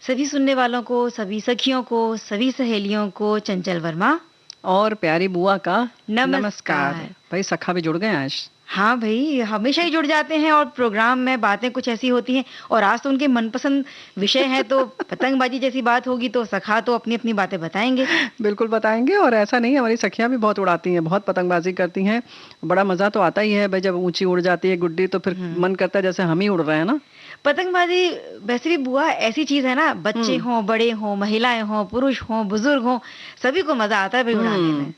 सभी सुनने वालों को, सभी सखियों को, सभी सहेलियों को चंचल वर्मा और प्यारी बुआ का नमस्कार। नमस्कार। भाई सखा भी जुड़ गए हैं आज। हाँ भई, हमेशा ही जुड़ जाते हैं और प्रोग्राम में बातें कुछ ऐसी होती हैं और आज तो उनके मनपसंद विषय है तो पतंगबाजी जैसी बात होगी तो सखा तो अपनी-अपनी बातें बताएँगे। बिल्कुल बताएंगे। और ऐसा नहीं है, हमारी सखियां भी बहुत उड़ाती हैं, बहुत पतंगबाजी करती हैं। बड़ा मजा तो आता ही है भाई, जब ऊंची उड़ जाती है गुड्डी तो फिर हुँ। मन करता है जैसे हम ही उड़ रहे हैं ना। पतंगबाजी वैसे भी बुआ ऐसी चीज़ है ना, बच्चे हम्म हों, बड़े हों, महिलाएँ हों, पुरुष हों, बुजुर्ग हों, सभी को मज़ा आता है भई उड़ाने में।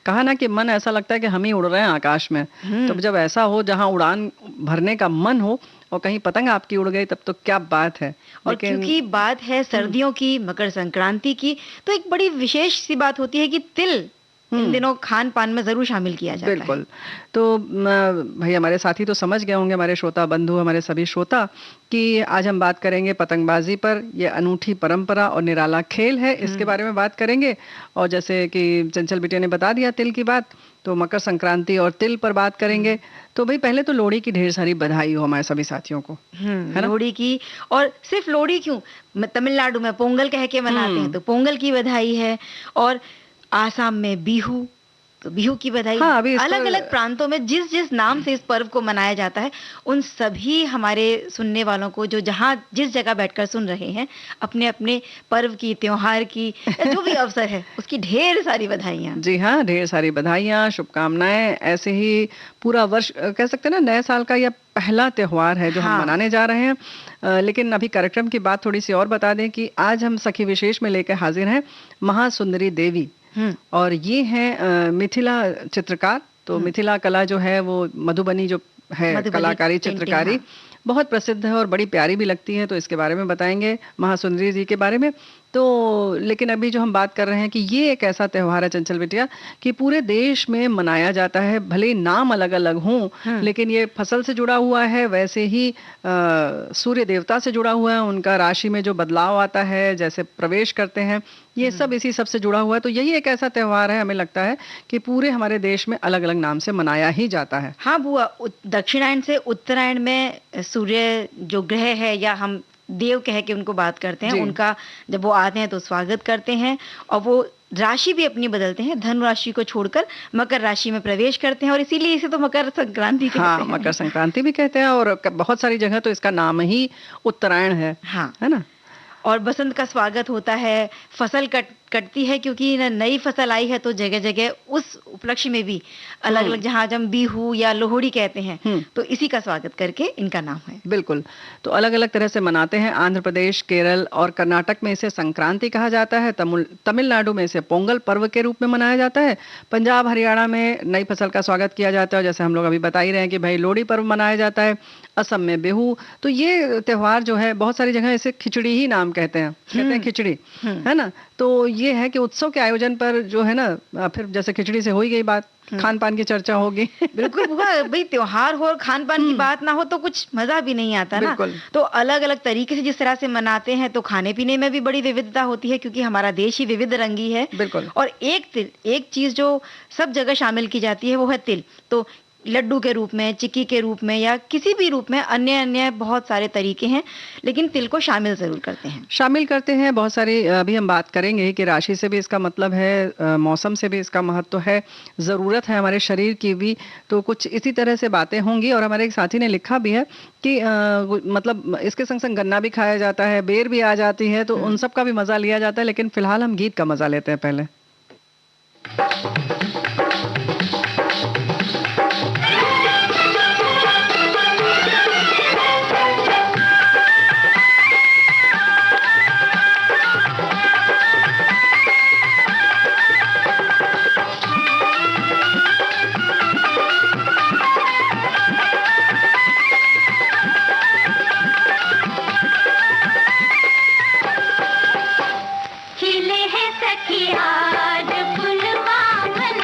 कहा ना कि मन ऐसा लगता है कि हम ही उड़ रहे हैं आकाश में। तो हुँ। जब ऐसा हो जहां उड़ान भरने का मन हो और कहीं पतंग आपकी उड़ गई तब तो क्या बात है। और लेकिन क्योंकि बात है हम्म सर्दियों की, मकर संक्रांति की, तो एक बड़ी विशेष सी बात होती है कि तिल इन हम्म दिनों खान-पान में ज़रूर शामिल किया जाता है। बिल्कुल। तो भाई हमारे साथी तो समझ गए होंगे, हमारे श्रोता बंधु, हमारे सभी श्रोता, कि आज हम बात करेंगे पतंगबाजी पर। ये अनूठी परंपरा और निराला खेल है, इसके हुँ। बारे में बात करेंगे। और जैसे कि चंचल बिटिया ने बता दिया तिल की बात, तो मकर संक्रांति और तिल पर बात करेंगे। हुँ। तो भाई पहले तो लोहड़ी की ढेर सारी बधाई हो हमारे सभी साथियों को, है ना। लोहड़ी की और सिर्फ़ लोहड़ी क्यों, तमिलनाडु में पोंगल कह के मनाते हैं, हम्म तो पोंगल की बधाई है और आसाम में बिहू, तो बिहू की बधाई। हाँ, अभी इस अलग-अलग पर प्रांतों में जिस-जिस नाम से इस पर्व को मनाया जाता है, उन सभी हमारे सुनने वालों को जो जहाँ जिस जगह बैठकर सुन रहे हैं, अपने-अपने पर्व की, त्योहार की या जो भी अवसर है, उसकी ढेर सारी बधाइयाँ। जी हाँ, ढेर सारी बधाइयाँ, शुभकामनाएँ। ऐसे ही पूरा वर्ष कह सकते हैं ना, नए साल का यह पहला त्योहार है जो हम हाँ। मनाने जा रहे हैं। लेकिन अभी कार्यक्रम की बात थोड़ी सी और बता दें कि आज हम सखी विशेष में लेकर हाजिर हैं महासुंदरी देवी। हुँ। और ये हैं मिथिला चित्रकार। तो हुँ। मिथिला कला जो है वो मधुबनी जो है मधुबनी कलाकारी, पेंटिंग, चित्रकारी हाँ। बहुत प्रसिद्ध है और बड़ी प्यारी भी लगती है। तो इसके बारे में बताएंगे, महासुंदरी जी के बारे में। तो लेकिन अभी जो हम बात कर रहे हैं कि ये एक ऐसा त्योहार है चंचल बिटिया कि पूरे देश में मनाया जाता है। भले ही नाम अलग अलग हों, हुँ। लेकिन ये फसल से जुड़ा हुआ है, वैसे ही सूर्य देवता से जुड़ा हुआ है। उनका राशि में जो बदलाव आता है, जैसे प्रवेश करते हैं, ये सब इसी सब से जुड़ा हुआ है। तो यही एक ऐसा त्योहार है, हमें लगता है कि पूरे हमारे देश में अलग अलग नाम से मनाया ही जाता है। हाँ बुआ, दक्षिणायन से उत्तरायण में सूर्य जो ग्रह है या हम देव कह के उनको बात करते हैं, जी उनका जब वो आते हैं तो स्वागत करते हैं और वो राशि भी अपनी बदलते हैं, धनु राशि को छोड़कर मकर राशि में प्रवेश करते हैं और इसीलिए इसे तो मकर संक्रांति कहते हाँ, हैं। मकर संक्रांति भी कहते हैं और बहुत सारी जगह तो इसका नाम ही उत्तरायण हाँ। है ना। और बसंत का स्वागत होता है, फसल कटती है क्योंकि नई फसल आई है तो जगह-जगह उस उपलक्ष्य में भी अलग-अलग जहाँ हम बिहू या लोहड़ी कहते हैं, तो इसी का स्वागत करके इनका नाम है। बिल्कुल। तो अलग-अलग तरह से मनाते हैं। आंध्र प्रदेश, केरल और कर्नाटक में इसे संक्रांति कहा जाता है। तमिलनाडु में इसे पोंगल पर्व के रूप में मनाया जाता है। पंजाब, हरियाणा में नई फसल का स्वागत किया जाता है, जैसे हम लोग अभी बता ही रहे हैं कि भाई लोहड़ी पर्व मनाया जाता है। असम में बिहू। तो ये त्योहार जो है बहुत सारी जगह इसे खिचड़ी ही नाम कहते हैं खिचड़ी, है ना। तो ये है कि उत्सव के आयोजन पर जो है ना, फिर जैसे खिचड़ी से हो ही गई बात, खान पान की चर्चा होगी। बिल्कुल बुआ, भाई त्योहार हो और खान पान की बात ना हो तो कुछ मजा भी नहीं आता ना। तो अलग अलग तरीके से जिस तरह से मनाते हैं तो खाने पीने में भी बड़ी विविधता होती है क्योंकि हमारा देश ही विविध रंगी है। बिल्कुल। और एक चीज जो सब जगह शामिल की जाती है वो है तिल। तो लड्डू के रूप में, चिक्की के रूप में या किसी भी रूप में अन्य बहुत सारे तरीके हैं, लेकिन तिल को शामिल ज़रूर करते हैं। बहुत सारी अभी हम बात करेंगे कि राशि से भी इसका मतलब है, मौसम से भी इसका महत्व है, ज़रूरत है हमारे शरीर की भी। तो कुछ इसी तरह से बातें होंगी। और हमारे एक साथी ने लिखा भी है कि मतलब इसके संग संग गन्ना भी खाया जाता है, बेर भी आ जाती है, तो उन सब का भी मज़ा लिया जाता है। लेकिन फिलहाल हम गीत का मज़ा लेते हैं पहले। खिले हैं सखियार फुलवा मन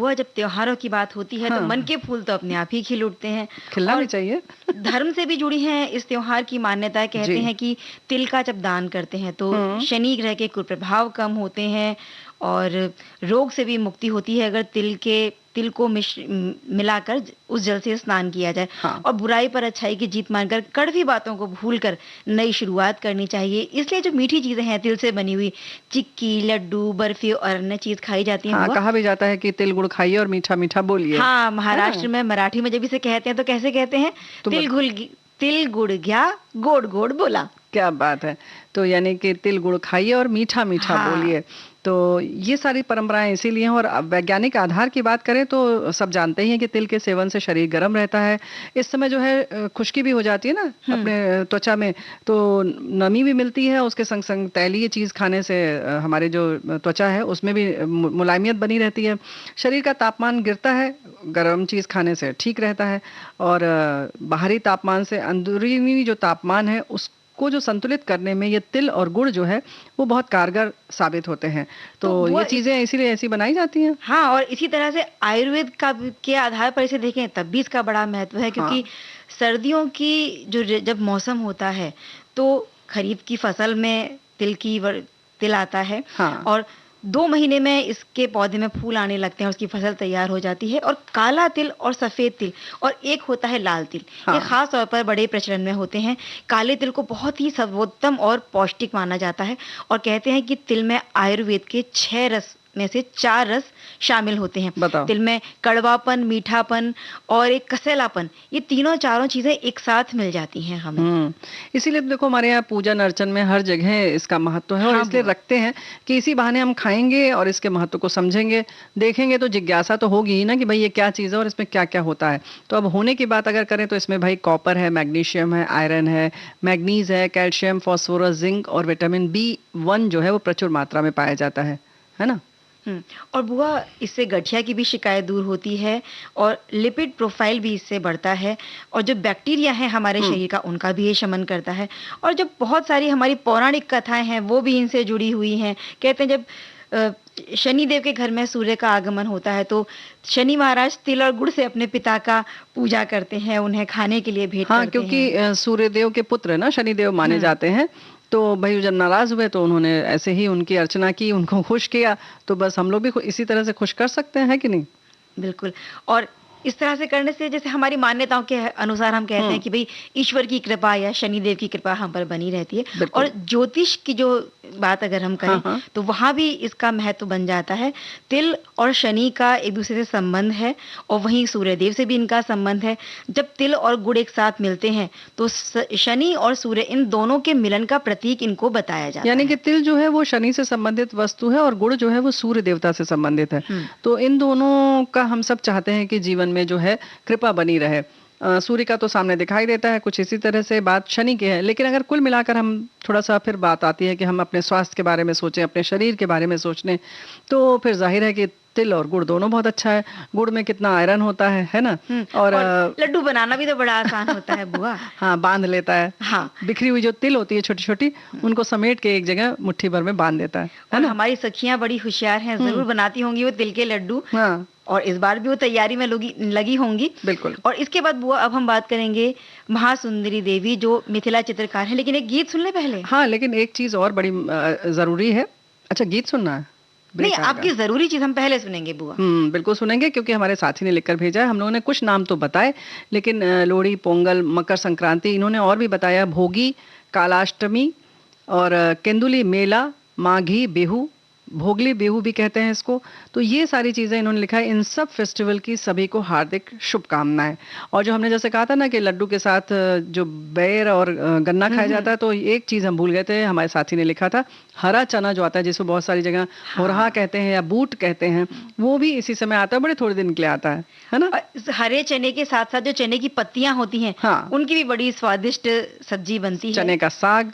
बुआ, जब त्योहारों की बात होती है तो हाँ। मन के फूल तो अपने आप ही खिल उठते हैं। खिलना और भी चाहिए। धर्म से भी जुड़ी हैं इस त्योहार की मान्यताएं। कहते जी। हैं कि तिल का जब दान करते हैं तो हुँ। शनि ग्रह के कुप्रभाव कम होते हैं और रोग से भी मुक्ति होती है अगर तिल को मिलाकर उस जल से स्नान किया जाए। हाँ। और बुराई पर अच्छाई की जीत मानकर कड़वी बातों को भूलकर नई शुरुआत करनी चाहिए। इसलिए जो मीठी चीजें हैं तिल से बनी हुई, चिक्की, लड्डू, बर्फी और अन्य चीज खाई जाती हैं हाँ, बुआ। कहा भी जाता है कि तिल गुड़ खाइए और मीठा मीठा बोलिए, हाँ, है ना? महाराष्ट्र में, मराठी में जब इसे कहते हैं तो कैसे कहते हैं? तो तिल तिल गुड़ घ्या, गोड गोड बोला। क्या बात है! तो यानी कि तिल गुड़ खाइए और मीठा-मीठा हाँ। बोलिए। तो ये सारी परंपराएँ इसीलिए हैं और वैज्ञानिक आधार की बात करें तो सब जानते ही हैं कि तिल के सेवन से शरीर गर्म रहता है। इस समय जो है खुश्की भी हो जाती है ना अपने त्वचा में, तो नमी भी मिलती है, उसके संग-संग तैलीय चीज़ खाने से हमारे जो त्वचा है उसमें भी मुलायमियत बनी रहती है। शरीर का तापमान गिरता है, गरम चीज़ खाने से ठीक रहता है और बाहरी तापमान से अंदरूनी जो तापमान है को जो संतुलित करने में ये तिल और गुड़ जो है वो बहुत कारगर साबित होते हैं। तो बुआ ये चीज़ें इसीलिए ऐसी बनाई जाती हैं। हाँ, और इसी तरह से आयुर्वेद के आधार पर इसे देखें तब भी इसका बड़ा महत्व है, हाँ। क्योंकि सर्दियों की जब मौसम होता है तो खरीफ की फसल में तिल आता है। हाँ। और 2 महीने में इसके पौधे में फूल आने लगते हैं, उसकी फसल तैयार हो जाती है। और काला तिल और सफ़ेद तिल और एक होता है लाल तिल, ये हाँ। खास तौर पर बड़े प्रचलन में होते हैं। काले तिल को बहुत ही सर्वोत्तम और पौष्टिक माना जाता है और कहते हैं कि तिल में आयुर्वेद के 6 रस में से 4 रस शामिल होते हैं। बताओ। तिल में कड़वापन, मीठापन और एक कसैलापन, ये तीनों चारों चीजें एक साथ मिल जाती हैं हमें। इसीलिए तो देखो हमारे यहाँ पूजन अर्चन में हर जगह इसका महत्व है और हाँ इसलिए बुआ। रखते हैं कि इसी बहाने हम खाएंगे और इसके महत्व को समझेंगे, देखेंगे तो जिज्ञासा तो होगी ही ना कि भाई ये क्या चीज़ है और इसमें क्या-क्या होता है। तो अब होने की बात अगर करें तो इसमें भाई कॉपर है, मैग्नीशियम है, आयरन है, मैग्नीज है, कैल्शियम, फास्फोरस, जिंक और विटामिन B1 जो है वो प्रचुर मात्रा में पाया जाता है ना? और बुआ, इससे गठिया की भी शिकायत दूर होती है और लिपिड प्रोफाइल भी इससे बढ़ता है और जो बैक्टीरिया है हमारे शरीर का उनका भी ये शमन करता है। और जो बहुत सारी हमारी पौराणिक कथाएं हैं वो भी इनसे जुड़ी हुई हैं। कहते हैं जब शनि देव के घर में सूर्य का आगमन होता है तो शनि महाराज तिल और गुड़ से अपने पिता का पूजा करते हैं, उन्हें खाने के लिए भेंट हाँ, करते हैं। क्योंकि सूर्यदेव के पुत्र ना शनिदेव माने जाते हैं। तो भाई जब नाराज हुए तो उन्होंने ऐसे ही उनकी अर्चना की, उनको खुश किया। तो बस हम लोग भी इसी तरह से खुश कर सकते हैं, है कि नहीं? बिल्कुल। और इस तरह से करने से जैसे हमारी मान्यताओं के अनुसार हम कहते हैं कि भई ईश्वर की कृपा या शनिदेव की कृपा हम पर बनी रहती है। बिल्कुल। और ज्योतिष की जो बात अगर हम करें तो वहाँ भी इसका महत्व बन जाता है। तिल और शनि का एक दूसरे से संबंध है और वहीं सूर्यदेव से भी इनका संबंध है। जब तिल और गुड़ एक साथ मिलते हैं तो शनि और सूर्य, इन दोनों के मिलन का प्रतीक इनको बताया जाता है। यानी कि तिल जो है वो शनि से संबंधित वस्तु है और गुड़ जो है वो सूर्य देवता से संबंधित है। तो इन दोनों का हम सब चाहते हैं कि जीवन में जो है कृपा बनी रहे। सूर्य का तो सामने दिखाई देता है, कुछ इसी तरह से बात शनि की है। लेकिन अगर कुल मिलाकर हम थोड़ा सा फिर बात आती है कि हम अपने स्वास्थ्य के बारे में सोचें, अपने शरीर के बारे में सोचने, तो फिर जाहिर है कि तिल और गुड़ दोनों बहुत अच्छा है। गुड़ में कितना आयरन होता है ना? और लड्डू बनाना भी तो बड़ा आसान होता है बुआ। हाँ, बांध लेता है। हाँ। बिखरी हुई जो तिल होती है छोटी-छोटी, उनको समेट के एक जगह मुट्ठी भर में बांध देता है और ना? हमारी सखियां बड़ी होशियार हैं, जरूर बनाती होंगी वो तिल के लड्डू। हाँ। और इस बार भी वो तैयारी में लगी होंगी। बिल्कुल। और इसके बाद बुआ अब हम बात करेंगे महासुंदरी देवी जो मिथिला चित्रकार है। लेकिन एक गीत सुन ले पहले। हाँ, लेकिन एक चीज और बड़ी जरूरी है। अच्छा, गीत सुनना है? नहीं, आपकी जरूरी चीज हम पहले सुनेंगे बुआ। बिल्कुल सुनेंगे, क्योंकि हमारे साथी ने लिखकर भेजा है। हम लोगों ने कुछ नाम तो बताए, लेकिन लोहड़ी, पोंगल, मकर संक्रांति, इन्होंने और भी बताया, भोगी, कालाष्टमी और केंदुली मेला, माघी, बिहू, भोगली बिहू भी कहते हैं इसको। तो ये सारी चीज़ें इन्होंने लिखा है। इन सब फेस्टिवल की सभी को हार्दिक शुभकामनाएं। और जो हमने जैसे कहा था ना कि लड्डू के साथ जो बेर और गन्ना खाया जाता है, तो एक चीज़ हम भूल गए थे, हमारे साथी ने लिखा था, हरा चना जो आता है, जिसको बहुत सारी जगह होरहा कहते हैं या बूट कहते हैं, वो भी इसी समय आता है, बड़े थोड़े दिन के लिए आता है ना? हरे चने के साथ साथ जो चने की पत्तियां होती हैं, उनकी भी बड़ी स्वादिष्ट सब्जी बनती है। चने का साग।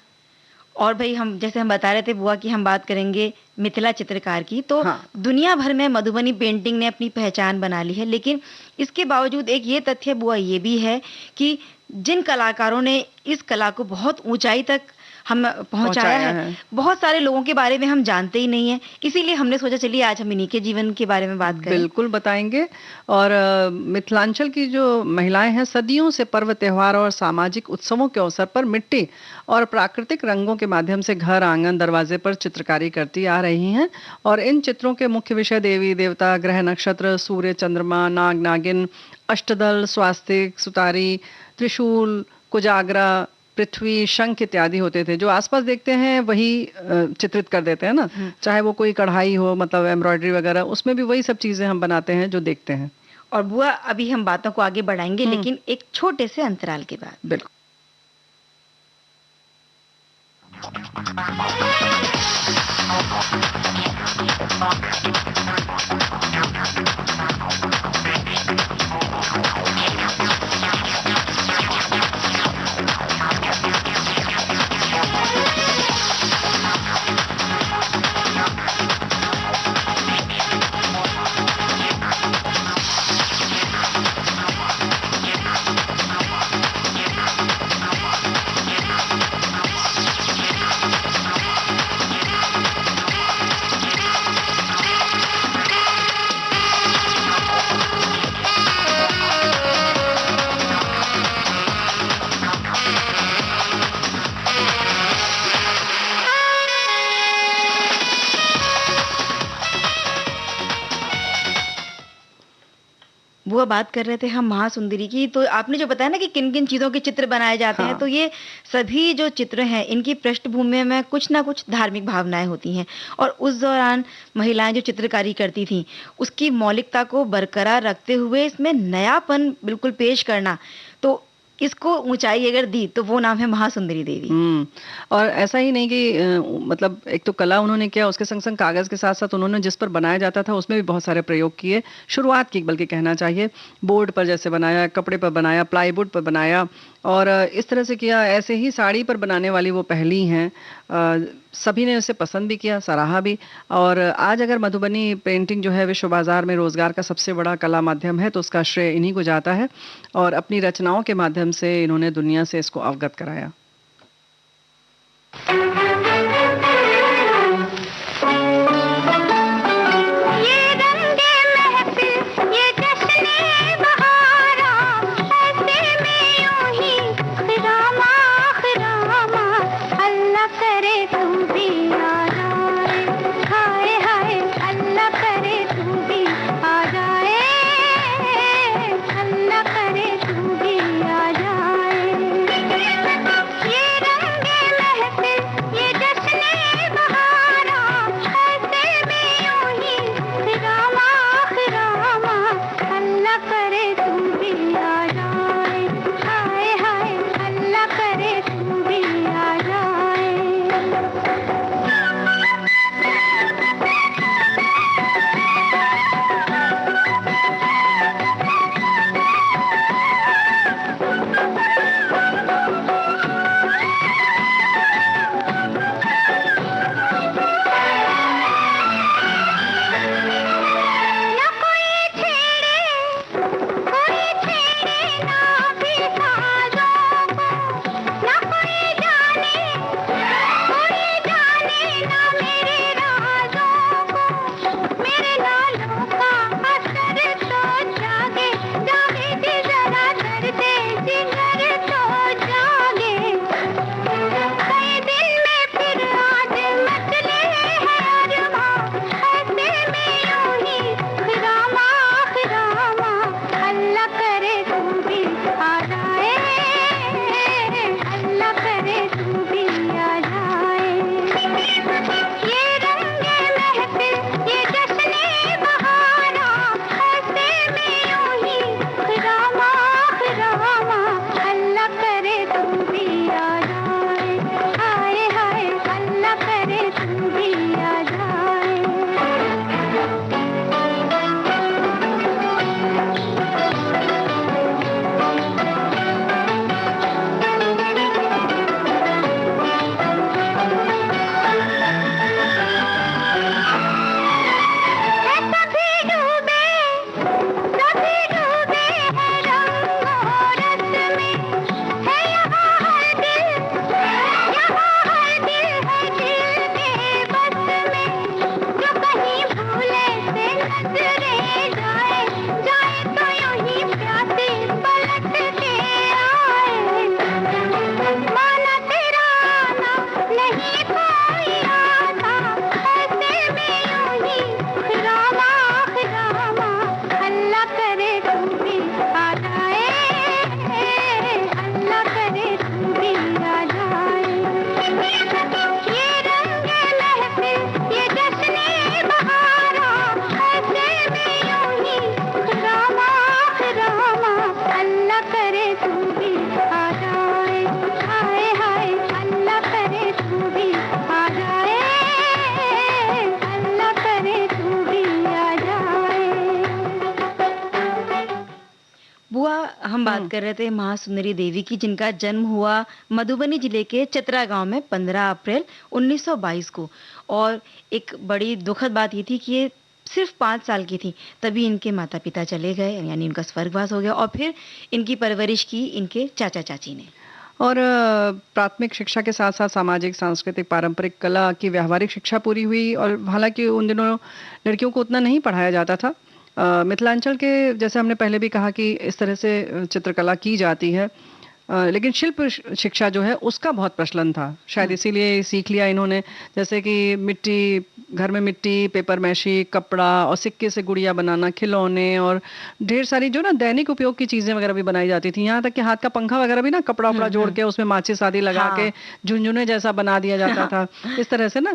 और भाई हम जैसे हम बता रहे थे बुआ कि हम बात करेंगे मिथिला चित्रकार की, तो दुनिया भर में मधुबनी पेंटिंग ने अपनी पहचान बना ली है। लेकिन इसके बावजूद एक ये तथ्य बुआ ये भी है कि जिन कलाकारों ने इस कला को बहुत ऊंचाई तक हम पहुंचाया है। बहुत सारे लोगों के बारे में हम जानते ही नहीं है, इसीलिए हमने सोचा चलिए आज हम इन्हीं के जीवन के बारे में बात करें। बिल्कुल बताएंगे। और मिथिलांचल की जो महिलाएं हैं सदियों से पर्व त्योहार और सामाजिक उत्सवों के अवसर पर मिट्टी और प्राकृतिक रंगों के माध्यम से घर आंगन दरवाजे पर चित्रकारी करती आ रही हैं। और इन चित्रों के मुख्य विषय देवी देवता, ग्रह नक्षत्र, सूर्य चंद्रमा, नाग नागिन, अष्टदल, स्वास्तिक, सुतारी, त्रिशूल, कुजागरा, पृथ्वी, शंख इत्यादि होते थे। जो आसपास देखते हैं वही चित्रित कर देते हैं ना, चाहे वो कोई कढ़ाई हो, मतलब एम्ब्रॉयडरी वगैरह, उसमें भी वही सब चीजें हम बनाते हैं जो देखते हैं। और बुआ अभी हम बातों को आगे बढ़ाएंगे, लेकिन एक छोटे से अंतराल के बाद। बिल्कुल। बुआ बात कर रहे थे हम महासुंदरी की, तो आपने जो बताया ना कि किन-किन चीज़ों के चित्र बनाए जाते हैं, तो ये सभी जो चित्र हैं, इनकी पृष्ठभूमि में कुछ ना कुछ धार्मिक भावनाएँ होती हैं। और उस दौरान महिलाएँ जो चित्रकारी करती थीं, उसकी मौलिकता को बरकरार रखते हुए इसमें नयापन बिल्कुल पेश करना, तो इसको ऊँचाई अगर दी, तो वो नाम है महासुंदरी देवी। और ऐसा ही नहीं कि मतलब एक तो कला उन्होंने किया, उसके संग-संग कागज़ के साथ-साथ उन्होंने जिस पर बनाया जाता था, उसमें भी बहुत सारे प्रयोग किए। शुरुआत की बल्कि कहना चाहिए, बोर्ड पर जैसे बनाया, कपड़े पर बनाया, प्लाईवुड पर बनाया और इस तरह से किया। ऐसे ही साड़ी पर बनाने वाली वो पहली हैं। सभी ने उसे पसंद भी किया, सराहा भी। और आज अगर मधुबनी पेंटिंग जो है विश्व बाजार में रोजगार का सबसे बड़ा कला माध्यम है, तो उसका श्रेय इन्हीं को जाता है। और अपनी रचनाओं के माध्यम से इन्होंने दुनिया से इसको अवगत कराया। हम बात कर रहे थे महासुंदरी देवी की, जिनका जन्म हुआ मधुबनी जिले के चतरा गांव में 15 अप्रैल 1922 को। और एक बड़ी दुखद बात ये थी कि ये सिर्फ 5 साल की थी, तभी इनके माता पिता चले गए, यानी इनका स्वर्गवास हो गया। और फिर इनकी परवरिश की इनके चाचा चाची ने। और प्राथमिक शिक्षा के साथ साथ सामाजिक, सांस्कृतिक, पारंपरिक, कला की व्यावहारिक शिक्षा पूरी हुई। और हालांकि उन दिनों लड़कियों को उतना नहीं पढ़ाया जाता था। मिथिलांचल के, जैसे हमने पहले भी कहा कि इस तरह से चित्रकला की जाती है, लेकिन शिल्प शिक्षा जो है उसका बहुत प्रचलन था। शायद इसीलिए सीख लिया इन्होंने। जैसे कि मिट्टी, घर में मिट्टी, पेपर मैशी, कपड़ा और सिक्के से गुड़िया बनाना, खिलौने और ढेर सारी जो ना दैनिक उपयोग की चीजें वगैरह भी बनाई जाती थी। यहाँ तक कि हाथ का पंखा वगैरह भी ना कपड़ा उपड़ा जोड़ के उसमें माचिस आदि लगा के झुनझुने जैसा बना दिया जाता था, इस तरह से ना।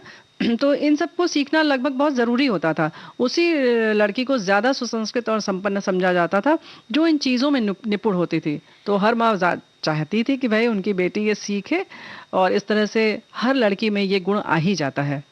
तो इन सबको सीखना लगभग बहुत जरूरी होता था। उसी लड़की को ज्यादा सुसंस्कृत और संपन्न समझा जाता था जो इन चीजों में निपुण होती थी। तो हर माँ चाहती थी कि भाई उनकी बेटी ये सीखे, और इस तरह से हर लड़की में ये गुण आ ही जाता है।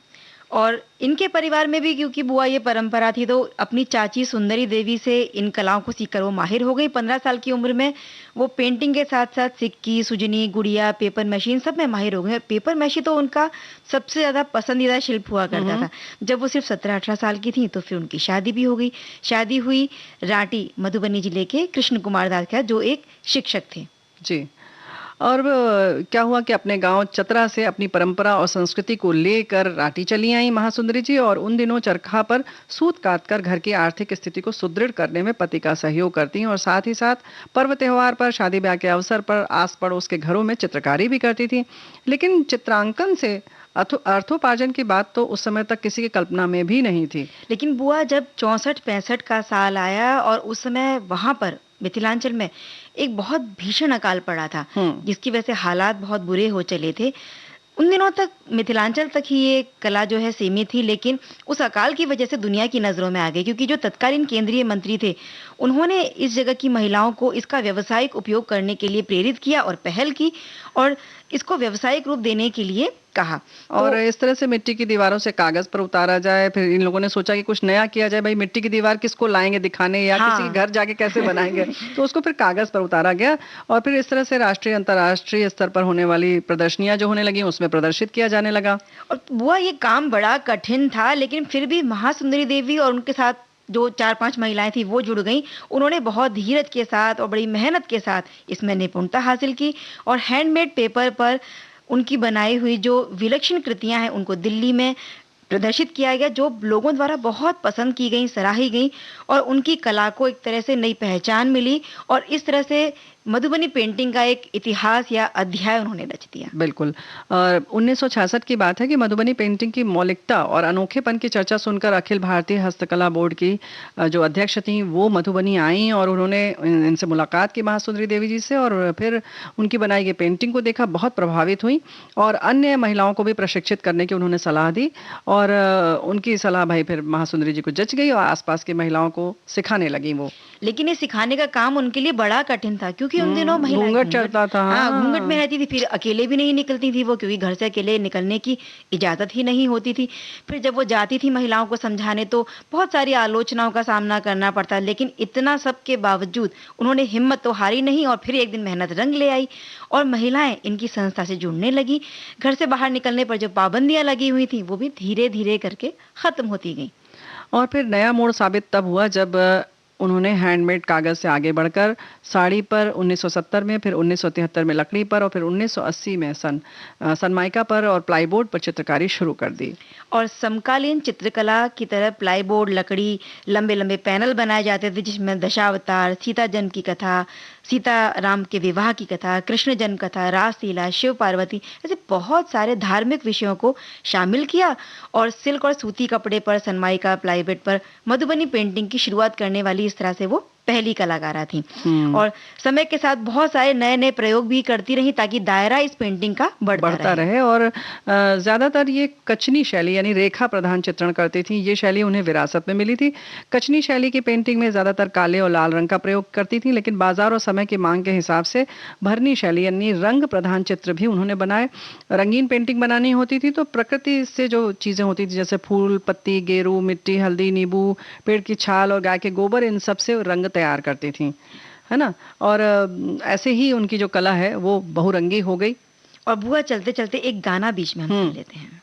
और इनके परिवार में भी, क्योंकि बुआ ये परंपरा थी, तो अपनी चाची सुंदरी देवी से इन कलाओं को सीखकर वो माहिर हो गई। 15 साल की उम्र में वो पेंटिंग के साथ साथ सिक्की, सुजनी, गुड़िया, पेपर मशीन सब में माहिर हो गए। पेपर मशीन तो उनका सबसे ज्यादा पसंदीदा शिल्प हुआ करता था। जब वो सिर्फ 17-18 साल की थी तो फिर उनकी शादी भी हो गई। शादी हुई रांटी, मधुबनी जिले के कृष्ण कुमार दास के, जो एक शिक्षक थे। जी। और क्या हुआ कि अपने गांव चतरा से अपनी परंपरा और संस्कृति को लेकर रांटी चली आई महासुंदरी जी। और उन दिनों चरखा पर सूत काटकर घर की आर्थिक स्थिति को सुदृढ़ करने में पति का सहयोग करती हैं, और साथ ही साथ पर्व त्योहार पर, शादी ब्याह के अवसर पर आस पड़ोस के घरों में चित्रकारी भी करती थी। लेकिन चित्रांकन से अर्थोपार्जन की बात तो उस समय तक किसी की कल्पना में भी नहीं थी। लेकिन बुआ जब 64-65 का साल आया और उस समय वहां पर मिथिलांचल में एक बहुत भीषण अकाल पड़ा था, जिसकी वजह से हालात बहुत बुरे हो चले थे। उन दिनों तक मिथिलांचल तक ही ये कला जो है सीमित थी, लेकिन उस अकाल की वजह से दुनिया की नजरों में आ गई, क्योंकि जो तत्कालीन केंद्रीय मंत्री थे उन्होंने इस जगह की महिलाओं को इसका व्यावसायिक उपयोग करने के लिए प्रेरित किया और पहल की, और इसको व्यावसायिक रूप देने के लिए कहा। और इस तरह से मिट्टी की दीवारों से कागज पर उतारा जाए। फिर इन लोगों ने सोचा कि कुछ नया किया जाए, भाई मिट्टी की दीवार किसको लाएंगे दिखाने, या किसी के घर जाके कैसे बनाएंगे। तो उसको फिर कागज पर उतारा गया, और फिर इस तरह से राष्ट्रीय, अंतर्राष्ट्रीय स्तर पर होने वाली प्रदर्शनियां जो होने लगी उसमें प्रदर्शित किया जाने लगा। और बुआ ये काम बड़ा कठिन था, लेकिन फिर भी महासुंदरी देवी और उनके साथ जो 4-5 महिलाएं थी वो जुड़ गईं। उन्होंने बहुत धीरज के साथ और बड़ी मेहनत के साथ इसमें निपुणता हासिल की, और हैंडमेड पेपर पर उनकी बनाई हुई जो विलक्षण कृतियां हैं उनको दिल्ली में प्रदर्शित किया गया, जो लोगों द्वारा बहुत पसंद की गई, सराही गई, और उनकी कला को एक तरह से नई पहचान मिली। और इस तरह से मधुबनी पेंटिंग का एक इतिहास या अध्याय उन्होंने रच दिया। बिल्कुल। और 1966 की बात है कि मधुबनी पेंटिंग की मौलिकता और अनोखेपन की चर्चा सुनकर अखिल भारतीय हस्तकला बोर्ड की जो अध्यक्ष थी वो मधुबनी आई, और उन्होंने इनसे मुलाकात की महासुंदरी देवी जी से, और फिर उनकी बनाई गई पेंटिंग को देखा, बहुत प्रभावित हुई, और अन्य महिलाओं को भी प्रशिक्षित करने की उन्होंने सलाह दी। और उनकी सलाह भाई फिर महासुंदरी जी को जच गई, और आसपास की महिलाओं को सिखाने लगी वो। लेकिन ये सिखाने का काम उनके लिए बड़ा कठिन था, क्योंकि उन दिनों महिलाएं घूंघट चढ़ता था। घूंघट में रहती थी, फिर अकेले भी नहीं निकलती थी वो, क्योंकि घर से अकेले निकलने की इजाजत ही नहीं होती थी। फिर जब वो जाती थी महिलाओं को समझाने तो बहुत सारी आलोचनाओं का सामना करना पड़ता, लेकिन इतना सब के बावजूद उन्होंने हिम्मत तो हारी नहीं, और फिर एक दिन मेहनत रंग ले आई और महिलाएं इनकी संस्था से जुड़ने लगी। घर से बाहर निकलने पर जो पाबंदियां लगी हुई थी वो भी धीरे धीरे करके खत्म होती गई। और फिर नया मोड़ साबित तब हुआ जब उन्होंने हैंडमेड कागज से आगे बढ़कर साड़ी पर 1970 में, फिर 1973 में लकड़ी पर, और फिर 1980 में सनमाइका पर और प्लाईबोर्ड पर चित्रकारी शुरू कर दी। और समकालीन चित्रकला की तरह प्लाईबोर्ड, लकड़ी, लंबे लंबे पैनल बनाए जाते थे, जिसमें दशावतार, सीता जन्म की कथा, सीता राम के विवाह की कथा, कृष्ण जन्म कथा, रासलीला, शिव पार्वती, ऐसे बहुत सारे धार्मिक विषयों को शामिल किया। और सिल्क और सूती कपड़े पर सनमाइका, प्लाईवुड पर मधुबनी पेंटिंग की शुरुआत करने वाली इस तरह से वो पहली कलाकारा थी। और समय के साथ बहुत सारे नए नए प्रयोग भी करती रही, ताकि दायरा इस पेंटिंग का बढ़ता रहे। और ज्यादातर ये कचनी शैली यानी रेखा प्रधान चित्रण करती थी। ये शैली उन्हें विरासत में मिली थी। कचनी शैली की पेंटिंग में ज्यादातर काले और लाल रंग का प्रयोग करती थी, लेकिन बाजार और समय की मांग के हिसाब से भरनी शैली यानी रंग प्रधान चित्र भी उन्होंने बनाए। रंगीन पेंटिंग बनानी होती थी तो प्रकृति से जो चीजें होती थी, जैसे फूल, पत्ती, गेरू, मिट्टी, हल्दी, नींबू, पेड़ की छाल और गाय के गोबर, इन सब से रंग तैयार करती थी। है ना। और ऐसे ही उनकी जो कला है वो बहुरंगी हो गई। और बुआ चलते चलते एक गाना बीच में हम सुन लेते हैं।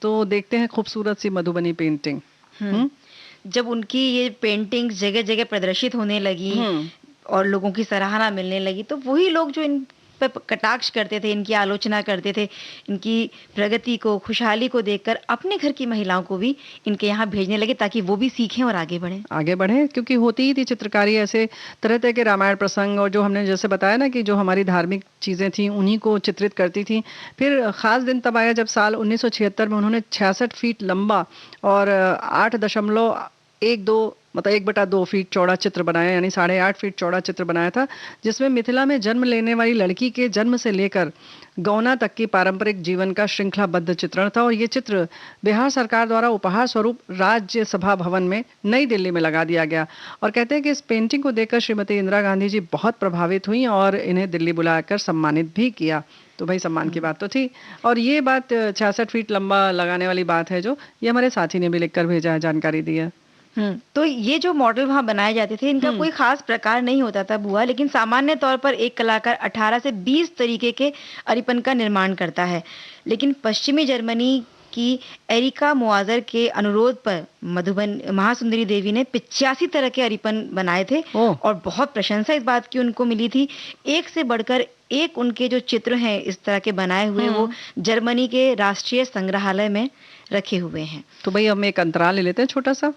तो देखते हैं खूबसूरत सी मधुबनी पेंटिंग। जब उनकी ये पेंटिंग्स जगह जगह प्रदर्शित होने लगी और लोगों की सराहना मिलने लगी, तो वही लोग जो इन पे कटाक्ष करते थे, इनकी आलोचना करते थे, इनकी प्रगति को, खुशहाली को देखकर अपने घर की महिलाओं को भी इनके यहाँ भेजने लगे ताकि वो भी सीखें और आगे बढ़ें। क्योंकि होती ही थी चित्रकारी ऐसे तरह तरह के रामायण प्रसंग, और जो हमने जैसे बताया ना कि जो हमारी धार्मिक चीज़ें थी उन्हीं को चित्रित करती थी। फिर खास दिन तब आया जब साल 1976 में उन्होंने 66 फीट लंबा और 8.12 मतलब 1/2 फीट चौड़ा चित्र बनाया, यानी 8.5 फीट चौड़ा चित्र बनाया था, जिसमें मिथिला में जन्म लेने वाली लड़की के जन्म से लेकर गौना तक की पारंपरिक जीवन का श्रृंखलाबद्ध चित्रण था। और ये चित्र बिहार सरकार द्वारा उपहार स्वरूप राज्यसभा भवन में नई दिल्ली में लगा दिया गया। और कहते हैं कि इस पेंटिंग को देखकर श्रीमती इंदिरा गांधी जी बहुत प्रभावित हुई और इन्हें दिल्ली बुलाकर सम्मानित भी किया। तो भाई सम्मान की बात तो थी। और ये बात 66 फीट लंबा लगाने वाली बात है जो, ये हमारे साथी ने भी लिखकर भेजा है, जानकारी दी है। तो ये जो मॉडल वहाँ बनाए जाते थे, इनका कोई खास प्रकार नहीं होता था बुआ, लेकिन सामान्य तौर पर एक कलाकार 18 से 20 तरीके के अरिपन का निर्माण करता है। लेकिन पश्चिमी जर्मनी कि एरिका मुआज़र के अनुरोध पर मधुबन महासुंदरी देवी ने 85 तरह के अरिपन बनाए थे ओह! और बहुत प्रशंसा इस बात की उनको मिली थी। एक से बढ़कर एक उनके जो चित्र हैं इस तरह के बनाए हुए, वो जर्मनी के राष्ट्रीय संग्रहालय में रखे हुए हैं। तो भई हम एक अंतराल ले लेते हैं छोटा-सा।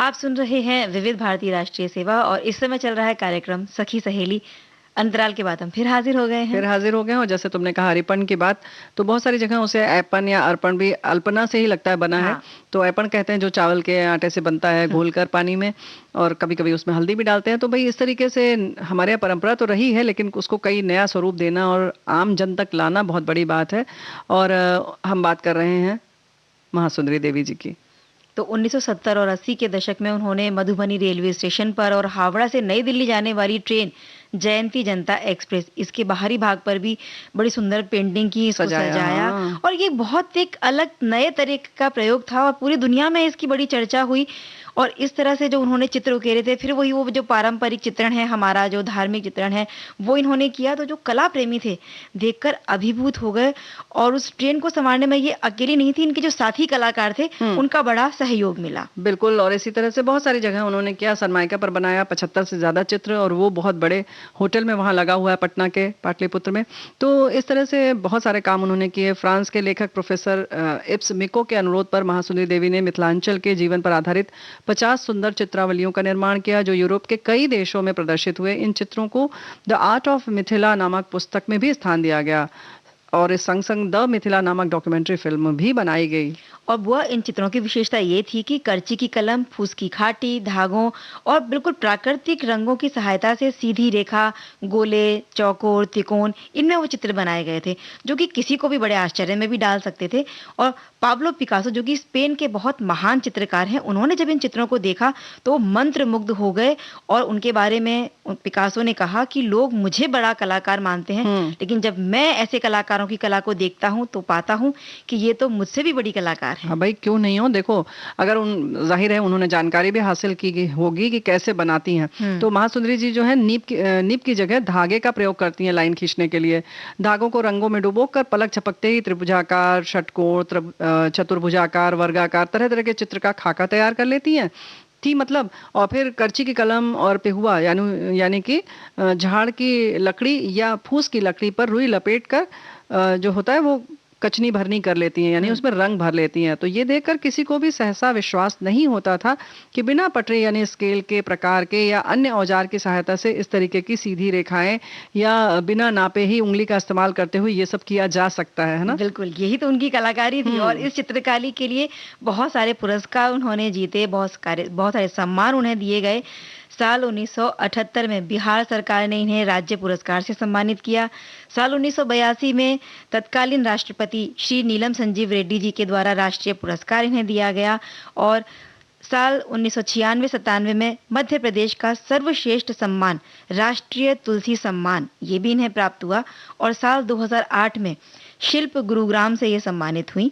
आप सुन रहे हैं विविध भारती राष्ट्रीय सेवा और इस समय चल रहा है कार्यक्रम सखी सहेली। अंतराल के बाद हम फिर हाजिर हो गए हैं। फिर हाजिर हो गए हैं और जैसे तुमने कहा अरिपन की बात, तो बहुत सारी जगह उसे ऐपन या अर्पण भी अल्पना से ही लगता है बना है। हाँ। तो ऐपन कहते हैं जो चावल के आटे से बनता है घोलकर पानी में, और कभी-कभी उसमें हल्दी भी डालते हैं। तो भाई इस तरीके से हमारे यहाँ परंपरा तो रही है, लेकिन उसको कई नया स्वरूप देना और आम जन तक लाना बहुत बड़ी बात है। और हम बात कर रहे हैं महासुंदरी देवी जी की। तो 1970 और 80 के दशक में उन्होंने मधुबनी रेलवे स्टेशन पर और हावड़ा से नई दिल्ली जाने वाली ट्रेन जयंती जनता एक्सप्रेस, इसके बाहरी भाग पर भी बड़ी सुंदर पेंटिंग की, इसको सजाया। हाँ। और ये बहुत एक अलग नए तरीके का प्रयोग था और पूरी दुनिया में इसकी बड़ी चर्चा हुई। और इस तरह से जो उन्होंने चित्र उकेरे थे, फिर वही वो जो पारंपरिक चित्रण है हमारा, जो धार्मिक चित्रण है, वो इन्होंने किया। तो जो कला प्रेमी थे देखकर अभिभूत हो गए। और उस ट्रेन को संवारने में ये अकेली नहीं थी, इनके जो साथी कलाकार थे उनका बड़ा सहयोग मिला। बिल्कुल, और इसी तरह से बहुत सारी जगह उन्होंने किया। सनमाइका पर बनाया 75 से ज्यादा चित्र, और वो बहुत बड़े होटल में वहां लगा हुआ है पटना के पाटलिपुत्र में। तो इस तरह से बहुत सारे काम उन्होंने किए। फ्रांस के लेखक प्रोफेसर इब्स मिको के अनुरोध पर महासुंदरी देवी ने मिथिलांचल के जीवन पर आधारित 50 सुंदर चित्रावलियों का निर्माण किया, जो यूरोप के कई देशों में प्रदर्शित हुए। इन चित्रों को द आर्ट ऑफ मिथिला नामक पुस्तक में भी स्थान दिया गया, और इस संग संग द मिथिला नामक डॉक्यूमेंट्री फिल्म भी बनाई गई। और वह इन चित्रों की विशेषता ये थी कि करची की कलम, फूस की खाटी, धागों और बिल्कुल प्राकृतिक रंगों की सहायता से सीधी रेखा, गोले, चौकोर, त्रिकोण, इनमें वो चित्र बनाए गए थे, जो कि किसी को भी बड़े आश्चर्य में भी डाल सकते थे। और पाब्लो पिकासो, जो कि स्पेन के बहुत महान चित्रकार हैं, उन्होंने जब इन चित्रों को देखा तो मंत्रमुग्ध हो गए। और उनके बारे में पिकासो ने कहा कि लोग मुझे बड़ा कलाकार मानते हैं, लेकिन जब मैं ऐसे कलाकारों की कला को देखता हूं तो पाता हूं कि ये तो मुझसे भी बड़ी कलाकार है। हाँ भाई, क्यों नहीं हो। देखो, अगर जाहिर है उन्होंने जानकारी भी हासिल की होगी कि कैसे बनाती हैं। तो महासुंदरी जी जो है नीब की जगह धागे का प्रयोग करती हैं लाइन खींचने के लिए। धागों को रंगों में डुबोकर पलक झपकते ही त्रिभुजाकार, षटकोण, चतुर्भुजाकार, वर्गाकार, तरह तरह के चित्र का खाका तैयार कर लेती हैं थी मतलब। और फिर करची की कलम और पेहुआ यानी कि झाड़ की लकड़ी या फूस की लकड़ी पर रुई लपेट कर जो होता है वो कचनी भरनी कर लेती हैं, यानी उसमें रंग भर लेती हैं। तो ये देखकर किसी को भी सहसा विश्वास नहीं होता था कि बिना पटरी यानी स्केल के, प्रकार के या अन्य औजार की सहायता से इस तरीके की सीधी रेखाएं या बिना नापे ही उंगली का इस्तेमाल करते हुए ये सब किया जा सकता है ना। बिल्कुल, यही तो उनकी कलाकारी थी। और इस चित्रकारी के लिए बहुत सारे पुरस्कार उन्होंने जीते, बहुत सारे सम्मान उन्हें दिए गए। साल 1978 में बिहार सरकार ने इन्हें राज्य पुरस्कार से सम्मानित किया। साल 1982 में तत्कालीन राष्ट्रपति श्री नीलम संजीव रेड्डी जी के द्वारा राष्ट्रीय पुरस्कार इन्हें दिया गया। और साल 1996-97 में मध्य प्रदेश का सर्वश्रेष्ठ सम्मान राष्ट्रीय तुलसी सम्मान, ये भी इन्हें प्राप्त हुआ। और साल 2008 में शिल्प गुरुग्राम से ये सम्मानित हुई।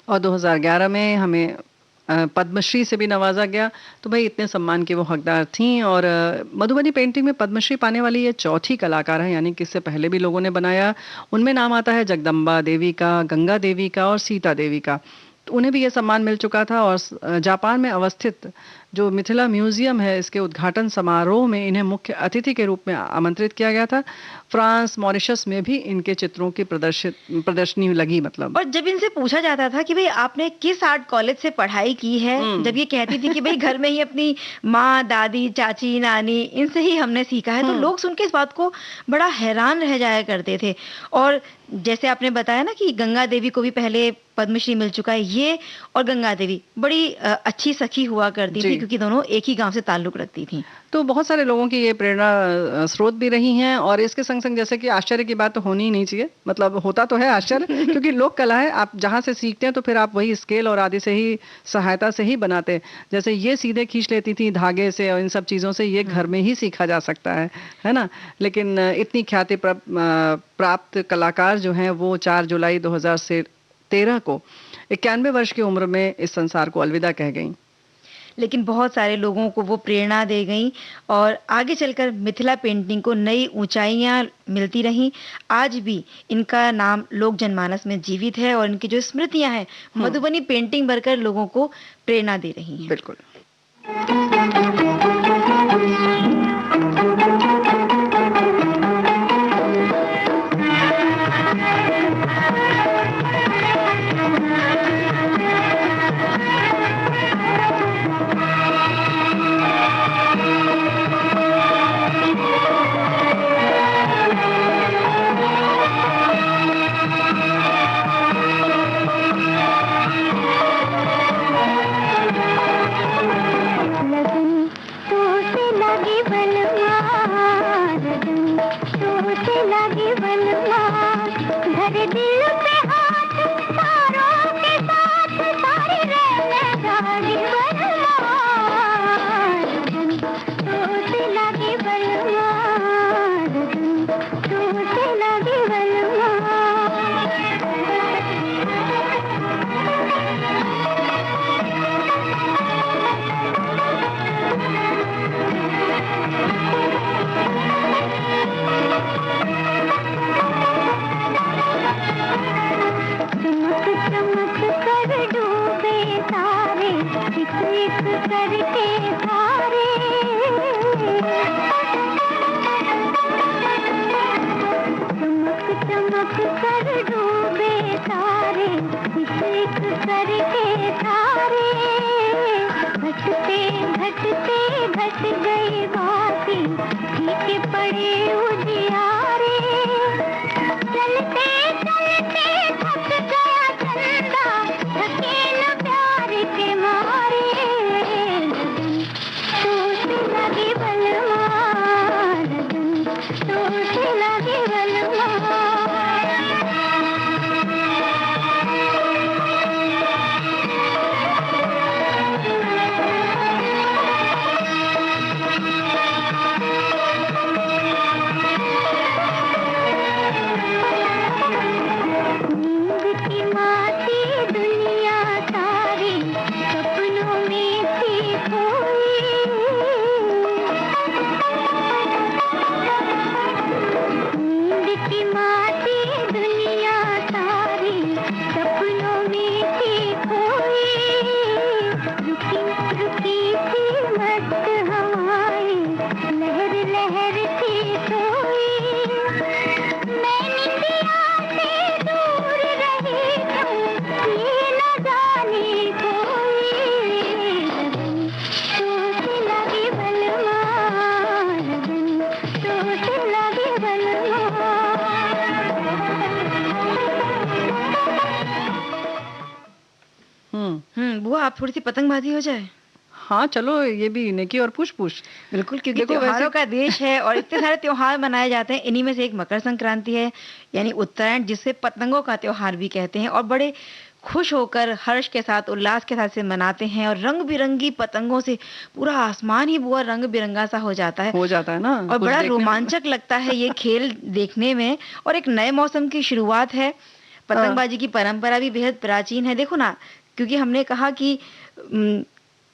और 2011 में हमें पद्मश्री से भी नवाजा गया। तो भाई इतने सम्मान की वो हकदार थीं। और मधुबनी पेंटिंग में पद्मश्री पाने वाली ये चौथी कलाकार है, यानी कि इससे पहले भी लोगों ने बनाया। उनमें नाम आता है जगदम्बा देवी का, गंगा देवी का और सीता देवी का। तो उन्हें भी ये सम्मान मिल चुका था और जापान में अवस्थित जो मिथिला म्यूजियम है, इसके उद्घाटन समारोह में इन्हें मुख्य अतिथि के रूप में आमंत्रित किया गया था। फ्रांस, मॉरिशस में भी इनके चित्रों की प्रदर्शनी लगी मतलब। और जब इनसे पूछा जाता था कि भाई आपने किस आर्ट कॉलेज से पढ़ाई की है, जब ये कहती थी कि भाई घर में ही अपनी माँ, दादी, चाची, नानी इनसे ही हमने सीखा है, तो लोग सुन के इस बात को बड़ा हैरान रह जाया करते थे। और जैसे आपने बताया ना कि गंगा देवी को भी पहले पद्मश्री मिल चुका है, ये और गंगा देवी बड़ी अच्छी सखी हुआ करती थी क्योंकि दोनों एक ही गांव से ताल्लुक रखती थी। तो बहुत सारे लोगों की ये प्रेरणा स्रोत भी रही हैं। और इसके संग संग जैसे कि आश्चर्य की बात तो होनी ही नहीं चाहिए, मतलब होता तो है आश्चर्य क्योंकि लोक कला है, आप जहाँ से सीखते हैं तो फिर आप वही स्केल और आदि से ही सहायता से ही बनाते हैं। जैसे ये सीधे खींच लेती थी धागे से और इन सब चीज़ों से, ये घर में ही सीखा जा सकता है ना। लेकिन इतनी ख्याति प्राप्त कलाकार जो हैं वो 4 जुलाई 2013 को 91 वर्ष की उम्र में इस संसार को अलविदा कह गईं। लेकिन बहुत सारे लोगों को वो प्रेरणा दे गई और आगे चलकर मिथिला पेंटिंग को नई ऊंचाइयां मिलती रहीं। आज भी इनका नाम लोक जनमानस में जीवित है और इनकी जो स्मृतियां हैं मधुबनी पेंटिंग भरकर लोगों को प्रेरणा दे रही हैं। बिल्कुल। बुआ आप थोड़ी सी पतंगबाजी हो जाए। हाँ चलो, ये भी नेकी और पूछ पूछ। बिल्कुल, क्योंकि त्योहारों का देश है और इतने सारे त्योहार मनाए जाते हैं। इन्हीं में से एक मकर संक्रांति है यानी उत्तरायण, जिसे पतंगों का त्योहार भी कहते हैं और बड़े खुश होकर हर्ष के साथ उल्लास के साथ से मनाते हैं और रंग बिरंगी पतंगों से पूरा आसमान ही बुआ रंग बिरंगा सा हो जाता है ना। और बड़ा रोमांचक लगता है ये खेल देखने में। और एक नए मौसम की शुरुआत है। पतंगबाजी की परंपरा भी बेहद प्राचीन है। देखो ना, क्योंकि हमने कहा कि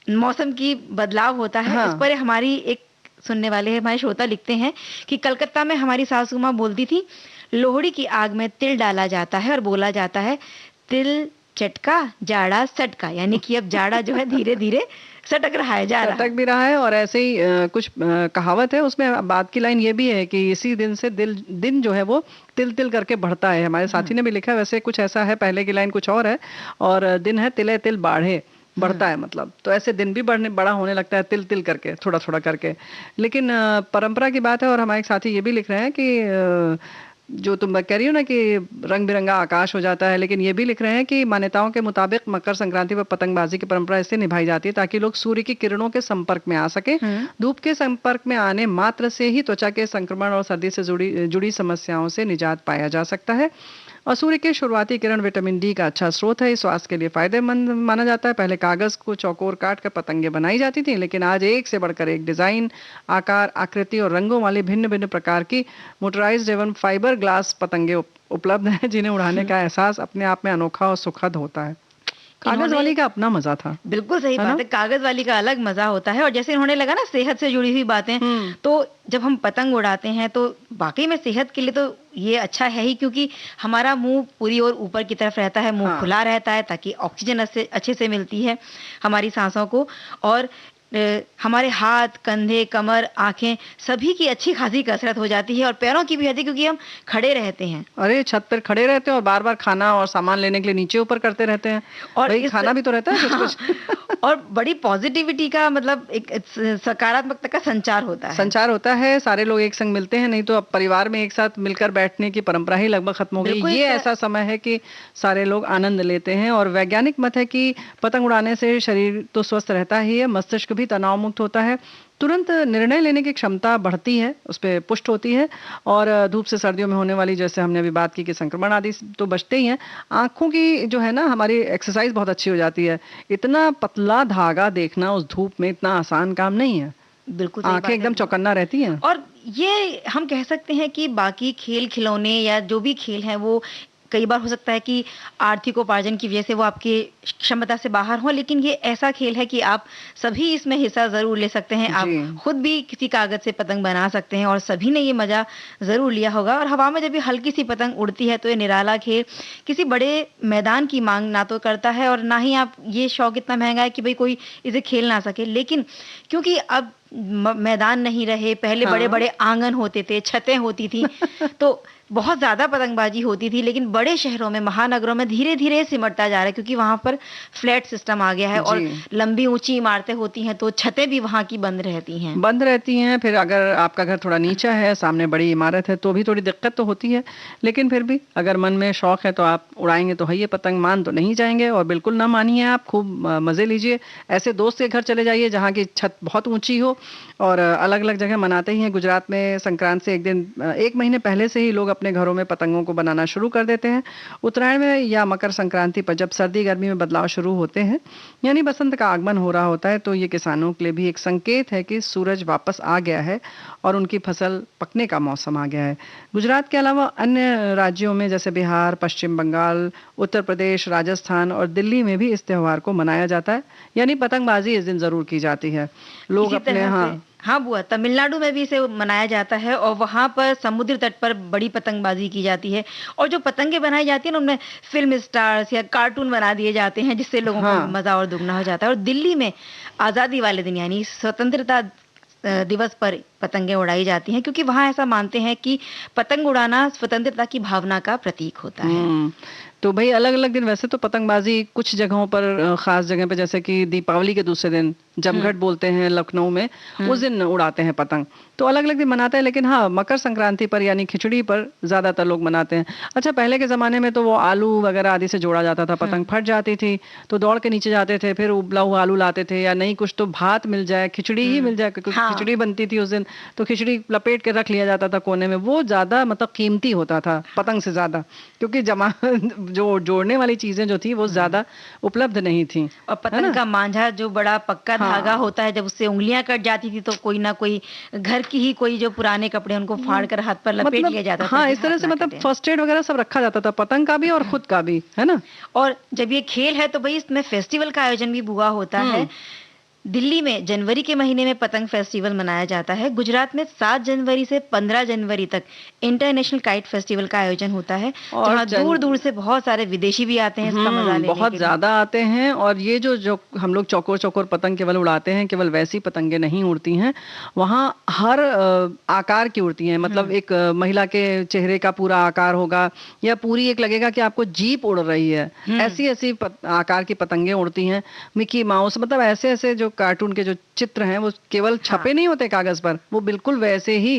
मौसम की बदलाव होता है, इस पर हमारी एक सुनने वाले हैं, हमारे श्रोता लिखते हैं कि कलकत्ता में हमारी सासू माँ बोलती थी, लोहड़ी की आग में तिल डाला जाता है और बोला जाता है, तिल चटका जाड़ा सटका, यानी कि अब जाड़ा जो है धीरे धीरे सटक रहा है, जा रहा सटक भी रहा है। और ऐसे ही कुछ कहावत है उसमें, बात की लाइन ये भी है कि इसी दिन से दिन जो है वो तिल तिल करके बढ़ता है। हमारे साथी ने भी लिखा है, वैसे कुछ ऐसा है, पहले की लाइन कुछ और है, और दिन है तिले तिल बाढ़े, बढ़ता है मतलब। तो ऐसे दिन भी बड़ा होने लगता है तिल तिल करके, थोड़ा थोड़ा करके। लेकिन परंपरा की बात है। और हमारे साथी ये भी लिख रहे हैं कि जो तुम कह रही हो ना कि रंग बिरंगा आकाश हो जाता है, लेकिन ये भी लिख रहे हैं कि मान्यताओं के मुताबिक मकर संक्रांति पर पतंगबाजी की परंपरा इससे निभाई जाती है ताकि लोग सूर्य की किरणों के संपर्क में आ सके। धूप के संपर्क में आने मात्र से ही त्वचा के संक्रमण और सर्दी से जुड़ी समस्याओं से निजात पाया जा सकता है। और सूर्य के शुरुआती किरण विटामिन डी का अच्छा स्रोत है, स्वास्थ्य के लिए फायदेमंद माना जाता है। पहले कागज को चौकोर काट कर पतंगे बनाई जाती थी, लेकिन आज एक से बढ़कर एक डिजाइन, आकार, आकृति और रंगों वाली भिन्न भिन्न प्रकार की मोटराइज्ड एवं फाइबर ग्लास पतंगे उपलब्ध हैं, जिन्हें उड़ाने का एहसास अपने आप में अनोखा और सुखद होता है। कागज वाली का अपना मजा था। बिल्कुल सही बात है, कागज वाली का अलग मजा होता है। और जैसे इन्होंने लगा ना सेहत से जुड़ी हुई बातें, तो जब हम पतंग उड़ाते हैं तो वाकई में सेहत के लिए तो ये अच्छा है ही, क्योंकि हमारा मुंह पूरी ओर ऊपर की तरफ रहता है, मुंह खुला रहता है ताकि ऑक्सीजन अच्छे से मिलती है हमारी सांसों को। और हमारे हाथ, कंधे, कमर, आंखें सभी की अच्छी खासी कसरत हो जाती है, और पैरों की भी होती है क्योंकि हम खड़े रहते हैं। अरे छत पर खड़े रहते हैं और बार बार खाना और सामान लेने के लिए नीचे ऊपर करते रहते हैं, और खाना भी तो रहता है कुछ कुछ। और बड़ी पॉजिटिविटी का मतलब एक सकारात्मकता का संचार होता है, सारे लोग एक संग मिलते हैं। नहीं तो अब परिवार में एक साथ मिलकर बैठने की परंपरा ही लगभग खत्म हो गई। ये ऐसा समय है कि सारे लोग आनंद लेते हैं। और वैज्ञानिक मत है कि पतंग उड़ाने से शरीर तो स्वस्थ रहता ही है, मस्तिष्क भी तनाव मुक्त होता है, तुरंत निर्णय लेने की क्षमता बढ़ती है, उस पर पुष्ट होती है। और धूप से सर्दियों में होने वाली, जैसे हमने अभी बात की कि संक्रमण आदि तो बचते ही हैं, आंखों की जो है ना हमारी एक्सरसाइज बहुत अच्छी हो जाती है। इतना पतला धागा देखना उस धूप में इतना आसान काम नहीं है। बिल्कुल, आंखें एकदम चौकन्ना रहती हैं। और ये हम कह सकते हैं कि बाकी खेल खिलौने या जो भी खेल हैं वो कई बार हो सकता है कि आर्थिक उपार्जन की वजह से वो आपकी क्षमता से बाहर हो, लेकिन ये ऐसा खेल है कि आप सभी इसमें हिस्सा जरूर ले सकते हैं। आप खुद भी किसी कागज से पतंग बना सकते हैं, और सभी ने ये मजा जरूर लिया होगा। और हवा में जब ये हल्की सी पतंग उड़ती है तो ये निराला खेल किसी बड़े मैदान की मांग ना तो करता है, और ना ही आप ये शौक इतना महंगा है कि भाई कोई इसे खेल ना सके। लेकिन क्योंकि अब मैदान नहीं रहे, पहले बड़े बड़े आंगन होते थे, छतें होती थी, तो बहुत ज्यादा पतंगबाजी होती थी। लेकिन बड़े शहरों में, महानगरों में धीरे धीरे सिमटता जा रहा है, क्योंकि वहां पर फ्लैट सिस्टम आ गया है और लंबी ऊंची इमारतें होती हैं, तो छतें भी वहां की बंद रहती हैं। फिर अगर आपका घर थोड़ा नीचा है, सामने बड़ी इमारत है, तो भी थोड़ी दिक्कत तो होती है। लेकिन फिर भी अगर मन में शौक है तो आप उड़ाएंगे तो है, ये पतंग मान तो नहीं जाएंगे। और बिल्कुल ना मानिए, आप खूब मजे लीजिए। ऐसे दोस्त के घर चले जाइए जहाँ की छत बहुत ऊंची हो, और अलग अलग जगह मनाते ही हैं। गुजरात में संक्रांत से एक महीने पहले से ही लोग अपने घरों में पतंगों को बनाना शुरू कर देते हैं। उत्तरायण में या मकर संक्रांति पर जब सर्दी गर्मी में बदलाव शुरू होते हैं, यानी बसंत का आगमन हो रहा होता है, तो ये किसानों के लिए भी एक संकेत है कि सूरज वापस आ गया है और उनकी फसल पकने का मौसम आ गया है। गुजरात के अलावा अन्य राज्यों में जैसे बिहार, पश्चिम बंगाल, उत्तर प्रदेश, राजस्थान और दिल्ली में भी इस त्योहार को मनाया जाता है, यानी पतंगबाजी इस दिन जरूर की जाती है। लोग अपने हाँ बुआ, तमिलनाडु में भी इसे मनाया जाता है, और वहां पर समुद्र तट पर बड़ी पतंगबाजी की जाती है। और जो पतंगे बनाई जाती है ना, उनमें फिल्म स्टार्स या कार्टून बना दिए जाते हैं, जिससे लोगों को मजा और दुगना हो जाता है। और दिल्ली में आजादी वाले दिन यानी स्वतंत्रता दिवस पर पतंगे उड़ाई जाती हैं, क्योंकि वहां ऐसा मानते हैं कि पतंग उड़ाना स्वतंत्रता की भावना का प्रतीक होता है। तो भाई अलग अलग दिन, वैसे तो पतंगबाजी कुछ जगहों पर, खास जगह पे, जैसे कि दीपावली के दूसरे दिन जमघट बोलते हैं लखनऊ में, उस दिन उड़ाते हैं पतंग। तो अलग अलग दिन मनाते हैं। लेकिन हाँ, मकर संक्रांति पर यानी खिचड़ी पर ज्यादातर लोग मनाते हैं। अच्छा, पहले के जमाने में तो वो आलू वगैरह आदि से जोड़ा जाता था, पतंग फट जाती थी तो दौड़ के नीचे जाते थे, फिर उबला हुआ आलू लाते थे, या नहीं कुछ तो भात मिल जाए, खिचड़ी ही मिल जाए, क्योंकि खिचड़ी बनती थी उस दिन, तो खिचड़ी लपेट के रख लिया जाता था कोने में। वो ज्यादा मतलब कीमती होता था पतंग से ज्यादा, क्योंकि जो जोड़ने वाली चीजें जो थी वो ज्यादा उपलब्ध नहीं थी। और पतंग का मांझा, जो बड़ा पक्का धागा होता है, जब उससे उंगलियां कट जाती थी तो कोई ना कोई घर की ही कोई जो पुराने कपड़े उनको फाड़ कर हाथ पर लपेट लिया जाता था। हाँ, इस तरह से मतलब फर्स्ट एड वगैरह सब रखा जाता था, पतंग का भी और खुद का भी, है ना। और जब ये खेल है तो भाई इसमें फेस्टिवल का आयोजन भी बुआ होता है। दिल्ली में जनवरी के महीने में पतंग फेस्टिवल मनाया जाता है। गुजरात में 7 जनवरी से 15 जनवरी तक इंटरनेशनल काइट फेस्टिवल का आयोजन होता है, और जहाँ दूर-दूर से बहुत सारे विदेशी भी आते हैं इसका मजा लेने बहुत के लिए। ज्यादा आते हैं। और ये जो हम लोग चौकोर चौकोर पतंग केवल उड़ाते हैं, केवल वैसी पतंगे नहीं उड़ती हैं, वहाँ हर आकार की उड़ती हैं। मतलब एक महिला के चेहरे का पूरा आकार होगा, या पूरी एक लगेगा कि आपको जीप उड़ रही है, ऐसी ऐसी आकार की पतंगे उड़ती हैं। मिकी माउस, मतलब ऐसे ऐसे जो कार्टून के जो चित्र हैं वो केवल छपे नहीं होते कागज पर, वो बिल्कुल वैसे ही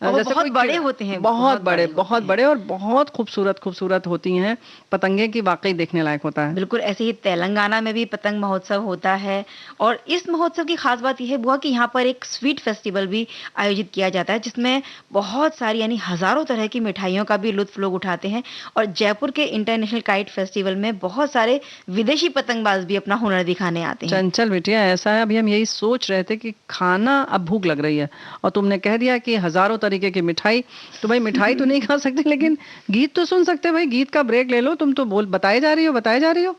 जैसे बहुत बड़े होते हैं, बहुत बड़े और बहुत खूबसूरत खूबसूरत होती हैं पतंगे की, वाकई देखने लायक होता है। बिल्कुल ऐसे ही तेलंगाना में भी पतंग महोत्सव होता है, और इस महोत्सव की खास बात यह है बुआ कि यहाँ पर एक स्वीट फेस्टिवल भी आयोजित किया जाता है, जिसमें बहुत सारी यानी हजारों तरह की मिठाइयों का भी लुत्फ लोग उठाते हैं। और जयपुर के इंटरनेशनल काइट फेस्टिवल में बहुत सारे विदेशी पतंगबाज भी अपना हुनर दिखाने आते हैं। चंचल बिटिया, ऐसा है, अभी हम यही सोच रहे थे कि खाना, अब भूख लग रही है और तुमने कह दिया कि हजारों तरीके की मिठाई। तो भाई मिठाई तो नहीं खा सकते, लेकिन गीत तो सुन सकते हैं। भाई गीत का ब्रेक ले लो, तुम तो बताए जा रही हो।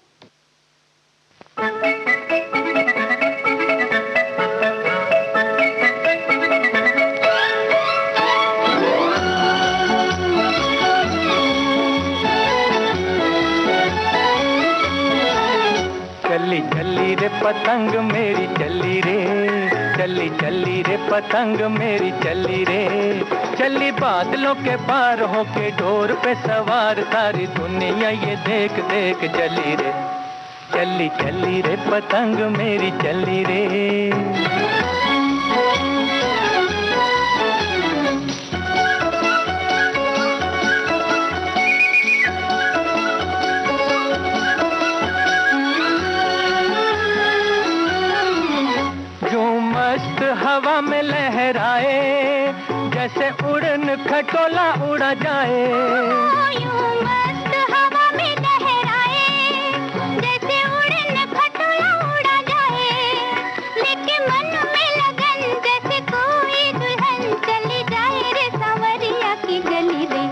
चली चली रे पतंग मेरी चली रे, चली चली रे पतंग मेरी चली रे, चली बादलों के पार होके डोर पे सवार, सारी दुनिया ये देख देख चली रे, चली चली रे पतंग मेरी चली रे। हवा में लहराए, जैसे उड़न खटोला उड़ा जाए, यूं मस्त हवा में लहराए, जैसे उड़न खटोला उड़ा जाए, लेके मन में लगन जैसे कोई दुल्हन चली जाए रे सांवरिया की गली रे,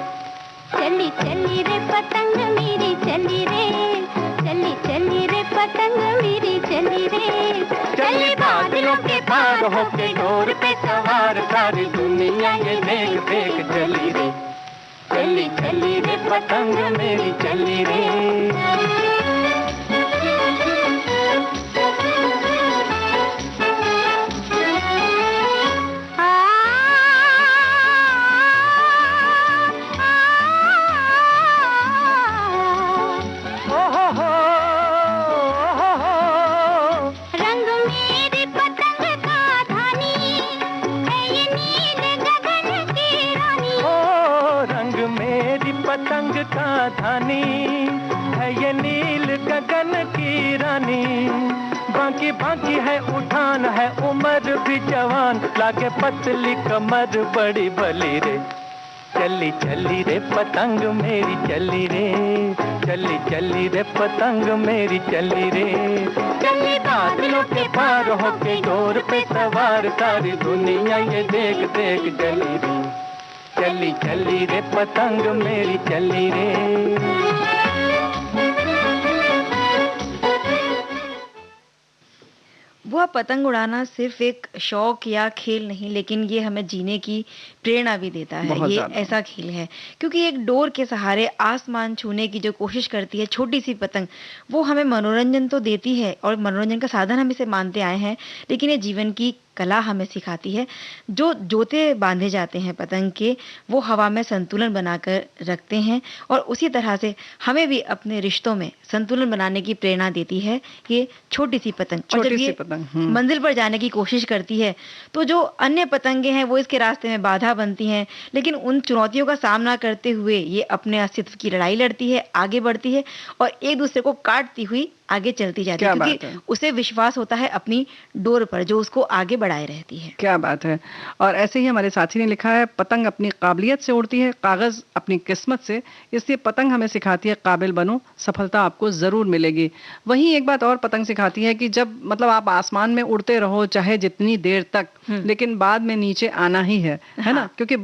चली चली रे पतंग मेरी चली रे, चली चली रे पतंग मेरी चली रे, चली बादलों के पार होके डोर पे सवार, सारी दुनिया ये देख देख चली रे, चली चली रे पतंग मेरी चली रे। पतंग का धानी है ये नील गगन की रानी, बाकी बाकी है उठान है उम्र भी जवान, लागे पतली कमर बड़ी भली रे, चली चली रे पतंग मेरी चली रे, चली चली रे पतंग मेरी चली रे, चली बादलों के पार होके डोर पे सवार, सारी दुनिया ये देख देख चली रे, चली चली रे पतंग मेरी चली रे। वह पतंग उड़ाना सिर्फ एक शौक या खेल नहीं, लेकिन ये हमें जीने की प्रेरणा भी देता है। ये ऐसा खेल है क्योंकि एक डोर के सहारे आसमान छूने की जो कोशिश करती है छोटी सी पतंग, वो हमें मनोरंजन तो देती है और मनोरंजन का साधन हम इसे मानते आए हैं, लेकिन ये जीवन की कला हमें सिखाती है। जो जोते बांधे जाते हैं पतंग के, वो हवा में संतुलन बनाकर रखते हैं और उसी तरह से हमें भी अपने रिश्तों में संतुलन बनाने की प्रेरणा देती है ये छोटी सी पतंग। और जब ये मंजिल पर जाने की कोशिश करती है तो जो अन्य पतंगे हैं वो इसके रास्ते में बाधा बनती हैं, लेकिन उन चुनौतियों का सामना करते हुए ये अपने अस्तित्व की लड़ाई लड़ती है, आगे बढ़ती है और एक दूसरे को काटती हुई आगे चलती जाती है, क्योंकि उसे विश्वास होता है अपनी डोर पर जो उसको आगे बढ़ाए रहती है। क्या बात है। और ऐसे ही हमारे साथी ने लिखा है, पतंग अपनी काबिलियत से उड़ती है, कागज अपनी किस्मत से, इसलिए पतंग हमें सिखाती है काबिल बनो, सफलता आपको जरूर मिलेगी। वहीं एक बात और पतंग सिखाती है कि जब मतलब आप आसमान में उड़ते रहो चाहे जितनी देर तक, लेकिन बाद में नीचे आना ही है ना, क्योंकि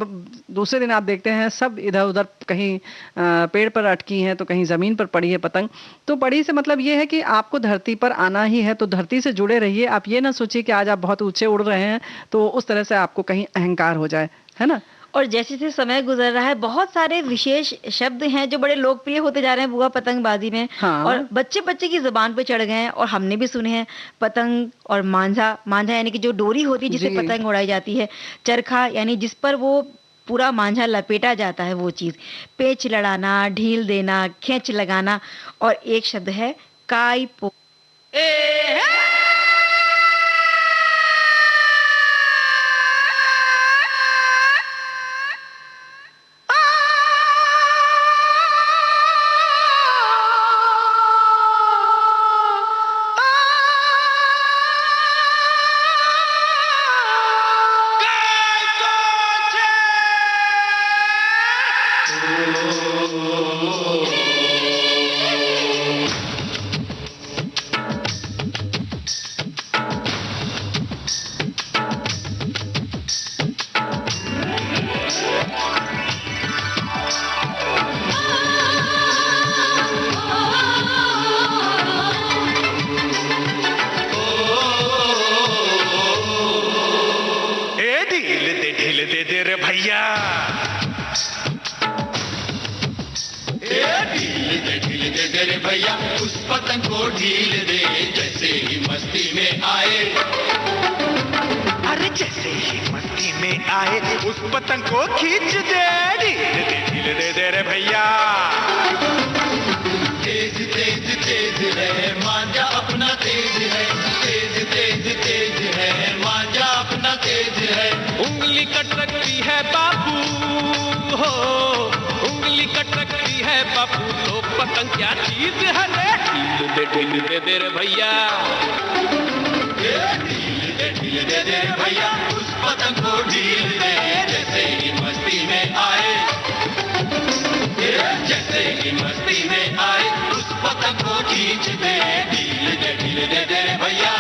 दूसरे दिन आप देखते हैं सब इधर उधर कहीं पेड़ पर अटकी हैं तो कहीं जमीन पर पड़ी है पतंग। तो पड़ी से मतलब ये है कि कि आपको धरती पर आना ही है तो धरती से जुड़े रहिए। आप ये ना सोचिए कि आज आप बहुत ऊंचे उड़ रहे हैं तो उस तरह से आपको कहीं अहंकार हो जाए, है ना। और जैसे जैसे समय गुजर रहा है बहुत सारे विशेष शब्द हैं जो बड़े लोकप्रिय होते जा रहे हैं बुआ पतंगबाजी में। हाँ। और बच्चे बच्चे की जुबान पे चढ़ गए हैं और हमने भी सुने हैं। पतंग और मांझा, मांझा यानी कि जो डोरी होती है जिससे जी। पतंग उड़ाई जाती है। चरखा यानी जिस पर वो पूरा मांझा लपेटा जाता है वो चीज। पेच लड़ाना, ढील देना, खींच लगाना। और एक शब्द है काई पो। ढील दे दे रे भैया, ढील दे दे रे भैया, उस पतंग को ढील दे जैसे ही मस्ती में आए। अरे जैसे ही मस्ती में आए उस पतंग को खींच दे, ढील दे दे रे भैया। तेज तेज तेज है मांझा अपना तेज है, तेज तेज तेज है मांझा अपना तेज है। उंगली कटकती है बाबू हो, उंगली कटकती है बाबू, तो पतंग क्या चीज है रे। ढील दे रे भैया, ढील दे रे भैया, उस पतंग को ढील दे जैसे ही मस्ती में आए। जैसे ही मस्ती में आए उस पतंग को खींच दे, ढील दे रे भैया।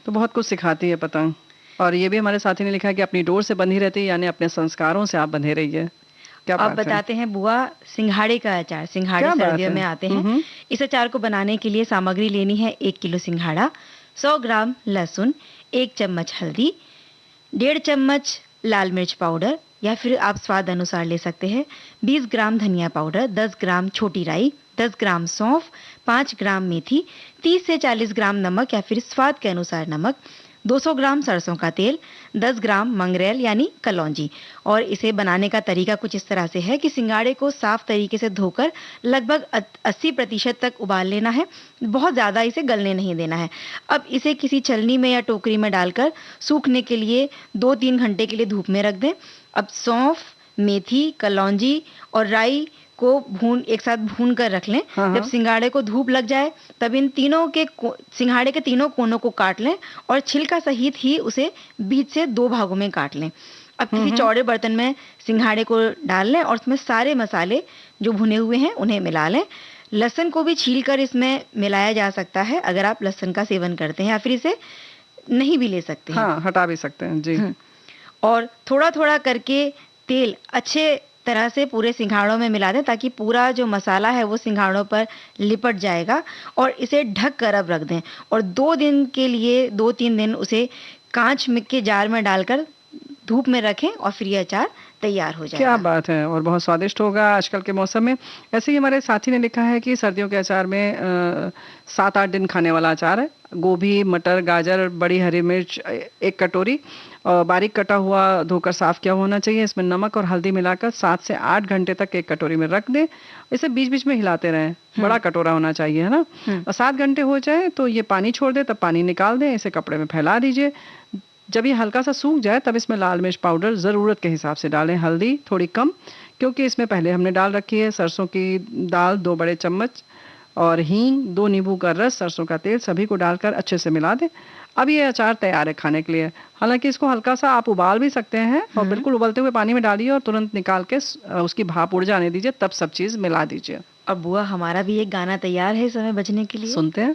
तो बहुत कुछ सिखाती है पतंग। और ये भी हमारे साथी ने लिखा है कि अपनी डोर से बंधी रहती है, यानी अपने संस्कारों से आप बंधे रहिए। क्या अब बात है। बताते हैं बुआ सिंघाड़े का अचार। सिंघाड़े क्या बात सर्दियों है। में आते हैं। इस अचार को बनाने के लिए सामग्री लेनी है 1 किलो सिंघाड़ा, 100 ग्राम लहसुन, 1 चम्मच हल्दी, 1.5 चम्मच लाल मिर्च पाउडर या फिर आप स्वाद अनुसार ले सकते हैं, 20 ग्राम धनिया पाउडर, 10 ग्राम छोटी राई, 10 ग्राम सौंफ, 5 ग्राम मेथी, 30 से 40 ग्राम नमक या फिर स्वाद के अनुसार नमक, 200 ग्राम सरसों का तेल, 10 ग्राम मंगरेल यानी कलौंजी। और इसे बनाने का तरीका कुछ इस तरह से है कि सिंगाड़े को साफ तरीके से धोकर लगभग 80% तक उबाल लेना है, बहुत ज़्यादा इसे गलने नहीं देना है। अब इसे किसी छलनी में या टोकरी में डालकर सूखने के लिए 2-3 घंटे के लिए धूप में रख दें। अब सौंफ, मेथी, कलौंजी और राई को एक साथ भून कर रख लें। जब सिंगाड़े को धूप लग जाए तब इन तीनों के सिंगाड़े के तीनों कोनों को काट लें और छिलका सहित ही उसे बीच से 2 भागों में काट लें। अब किसी चौड़े बर्तन में सिंघाड़े को डाल लें और उसमें सारे मसाले जो भुने हुए हैं उन्हें मिला लें। लहसुन को भी छीलकर इसमें मिलाया जा सकता है अगर आप लहसुन का सेवन करते हैं, या फिर इसे नहीं भी ले सकते हैं। हाँ, हटा भी सकते हैं जी। और थोड़ा थोड़ा करके तेल अच्छे तरह से पूरे सिंघाड़ों में मिला दें ताकि पूरा जो मसाला है वो सिंघाड़ों पर लिपट जाएगा। और इसे ढक कर अब रख दें और 2 दिन के लिए 2-3 दिन उसे कांच के जार में डालकर धूप में रखें और फिर ये अचार तैयार हो जाएगा। क्या बात है, और बहुत स्वादिष्ट होगा आजकल के मौसम में। ऐसे ही हमारे साथी ने लिखा है कि सर्दियों के अचार में 7-8 दिन खाने वाला अचार है। गोभी, मटर, गाजर, बड़ी हरी मिर्च 1 कटोरी, बारीक कटा हुआ धोकर साफ किया होना चाहिए। इसमें नमक और हल्दी मिलाकर 7 से 8 घंटे तक 1 कटोरी में रख दें। इसे बीच बीच में हिलाते रहें, बड़ा कटोरा होना चाहिए, है ना। और 7 घंटे हो जाए तो ये पानी छोड़ दे, तब पानी निकाल दें, इसे कपड़े में फैला दीजिए। जब ये हल्का सा सूख जाए तब इसमें लाल मिर्च पाउडर ज़रूरत के हिसाब से डालें, हल्दी थोड़ी कम क्योंकि इसमें पहले हमने डाल रखी है, सरसों की दाल 2 बड़े चम्मच और हींग, 2 नींबू का रस, सरसों का तेल, सभी को डालकर अच्छे से मिला दें। अब ये अचार तैयार है खाने के लिए। हालांकि इसको हल्का सा आप उबाल भी सकते हैं और बिल्कुल उबलते हुए पानी में डालिए और तुरंत निकाल के उसकी भाप उड़ जाने दीजिए, तब सब चीज़ मिला दीजिए। अब बुआ, हमारा भी एक गाना तैयार है इस समय बजने के लिए, सुनते हैं।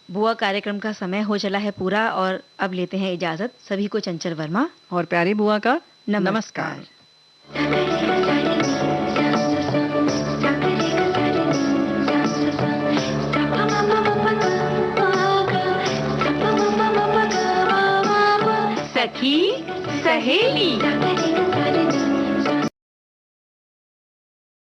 बुआ, कार्यक्रम का समय हो चला है पूरा और अब लेते हैं इजाजत। सभी को चंचल वर्मा और प्यारी बुआ का नमस्कार। सखी सहेली